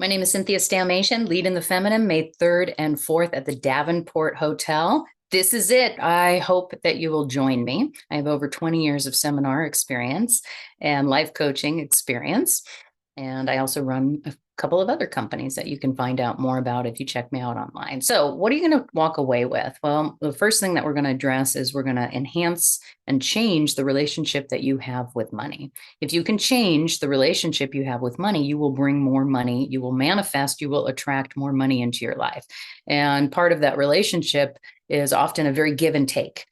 My name is Cynthia Stalmation, Lead in the Feminine, May 3rd and 4th at the Davenport Hotel. This is it. I hope that you will join me. I have over 20 years of seminar experience and life coaching experience. And I also run a couple of other companies that you can find out more about if you check me out online. So, what are you going to walk away with? Well, the first thing that we're going to address is we're going to enhance and change the relationship that you have with money. If you can change the relationship you have with money, you will bring more money, you will manifest, you will attract more money into your life. And part of that relationship is often a very give and take.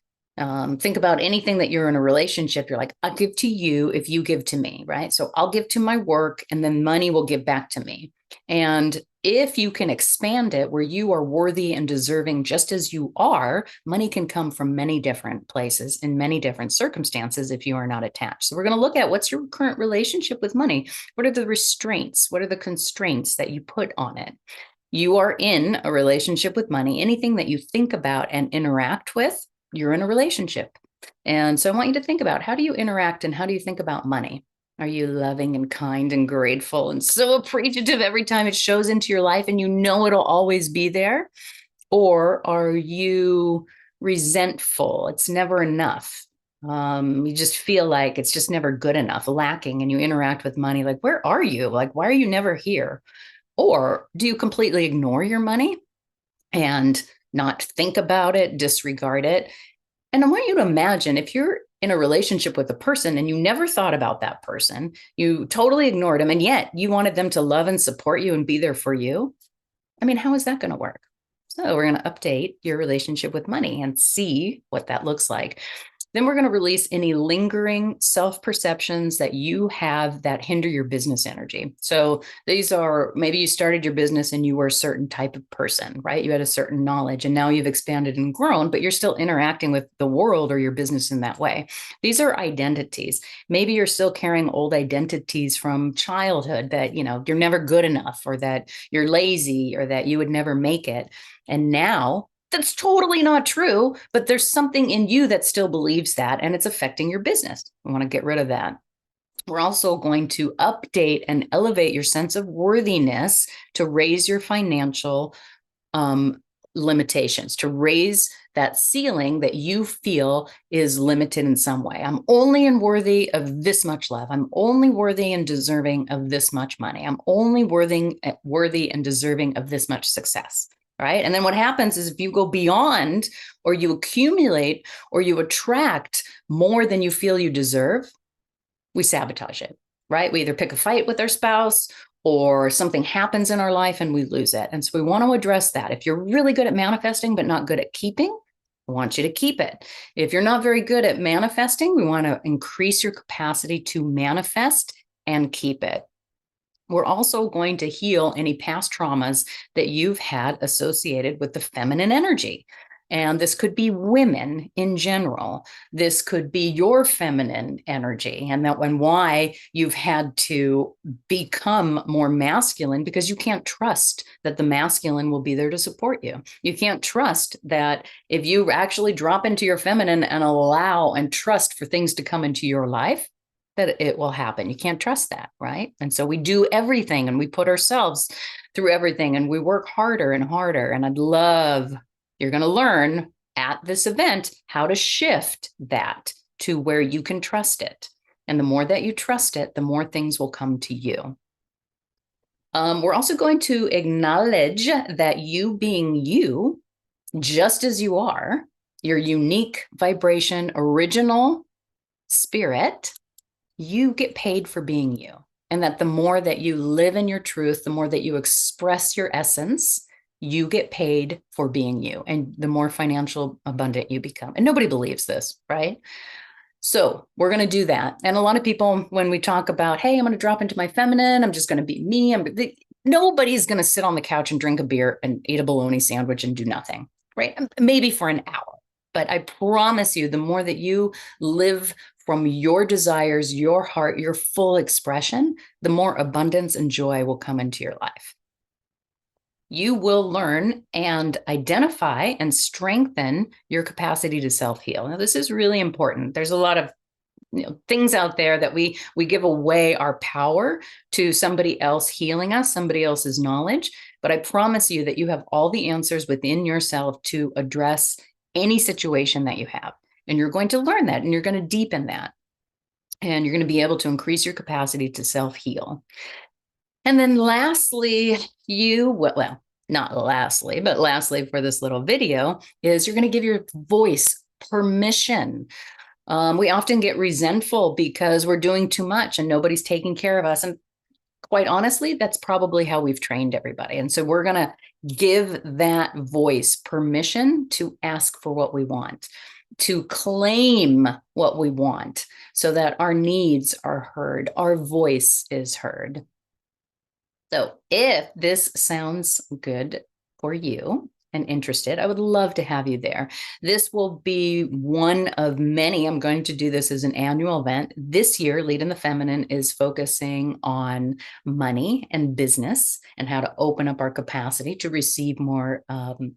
Think about anything that you're in a relationship. You're like, I'll give to you if you give to me, right? So I'll give to my work and then money will give back to me. And if you can expand it where you are worthy and deserving just as you are, money can come from many different places in many different circumstances if you are not attached. So we're going to look at what's your current relationship with money. What are the restraints? What are the constraints that you put on it? You are in a relationship with money. Anything that you think about and interact with, you're in a relationship. And so I want you to think about, how do you interact and how do you think about money? Are you loving and kind and grateful and so appreciative every time it shows into your life and you know it'll always be there? Or are you resentful? It's never enough. You just feel like it's just never good enough, lacking, and you interact with money like, where are you? Like, why are you never here? Or do you completely ignore your money and not think about it, disregard it? And I want you to imagine, if you're in a relationship with a person and you never thought about that person, you totally ignored them, and yet you wanted them to love and support you and be there for you. I mean, how is that going to work? So we're going to update your relationship with money and see what that looks like. Then we're going to release any lingering self-perceptions that you have that hinder your business energy. So these are, maybe you started your business and you were a certain type of person, right? You had a certain knowledge and now you've expanded and grown, but you're still interacting with the world or your business in that way. These are identities. Maybe you're still carrying old identities from childhood that, you're never good enough, or that you're lazy, or that you would never make it. And now that's totally not true, but there's something in you that still believes that, and it's affecting your business. We want to get rid of that. We're also going to update and elevate your sense of worthiness to raise your financial limitations, to raise that ceiling that you feel is limited in some way. I'm only worthy of this much love. I'm only worthy and deserving of this much money. I'm only worthy and deserving of this much success. Right. And then what happens is, if you go beyond, or you accumulate, or you attract more than you feel you deserve, we sabotage it. Right. We either pick a fight with our spouse, or something happens in our life and we lose it. And so we want to address that. If you're really good at manifesting, but not good at keeping, I want you to keep it. If you're not very good at manifesting, we want to increase your capacity to manifest and keep it. We're also going to heal any past traumas that you've had associated with the feminine energy. And this could be women in general. This could be your feminine energy, and why you've had to become more masculine, because you can't trust that the masculine will be there to support you. You can't trust that if you actually drop into your feminine and allow and trust for things to come into your life, that it will happen. You can't trust that, right? And so we do everything and we put ourselves through everything and we work harder and harder. And you're going to learn at this event how to shift that to where you can trust it. And the more that you trust it, the more things will come to you. We're also going to acknowledge that you being you, just as you are, your unique vibration, original spirit, you get paid for being you. And that the more that you live in your truth, the more that you express your essence, you get paid for being you, and the more financial abundant you become. And nobody believes this, right? So we're going to do that. And a lot of people, when we talk about, hey, I'm going to drop into my feminine, I'm just going to be me, nobody's going to sit on the couch and drink a beer and eat a bologna sandwich and do nothing, right? Maybe for an hour. But I promise you, the more that you live from your desires, your heart, your full expression, the more abundance and joy will come into your life. You will learn and identify and strengthen your capacity to self-heal. Now, this is really important. There's a lot of things out there that we give away our power to somebody else healing us, somebody else's knowledge. But I promise you that you have all the answers within yourself to address any situation that you have. And you're going to learn that, and you're going to deepen that. And you're going to be able to increase your capacity to self-heal. And then lastly, well, not lastly, but lastly for this little video is you're going to give your voice permission. We often get resentful because we're doing too much and nobody's taking care of us. And quite honestly, that's probably how we've trained everybody. And so we're going to give that voice permission to ask for what we want, to claim what we want so that our needs are heard, our voice is heard. So if this sounds good for you and interested, I would love to have you there. This will be one of many. I'm going to do this as an annual event. This year, Lead in the Feminine is focusing on money and business and how to open up our capacity to receive more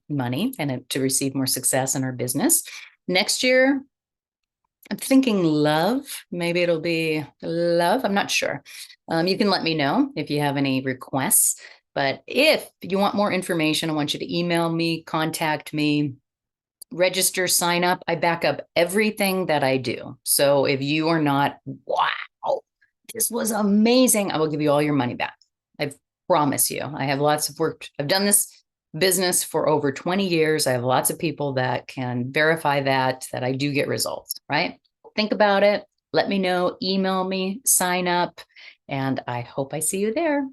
money and to receive more success in our business. Next year, I'm thinking love. Maybe it'll be love. I'm not sure. You can let me know if you have any requests. But if you want more information, I want you to email me, contact me, register, sign up. I back up everything that I do. So if you are not, wow, this was amazing, I will give you all your money back. I promise you. I have lots of work. I've done this business for over 20 years. I have lots of people that can verify that I do get results, right? Think about it. Let me know, email me, sign up, and I hope I see you there.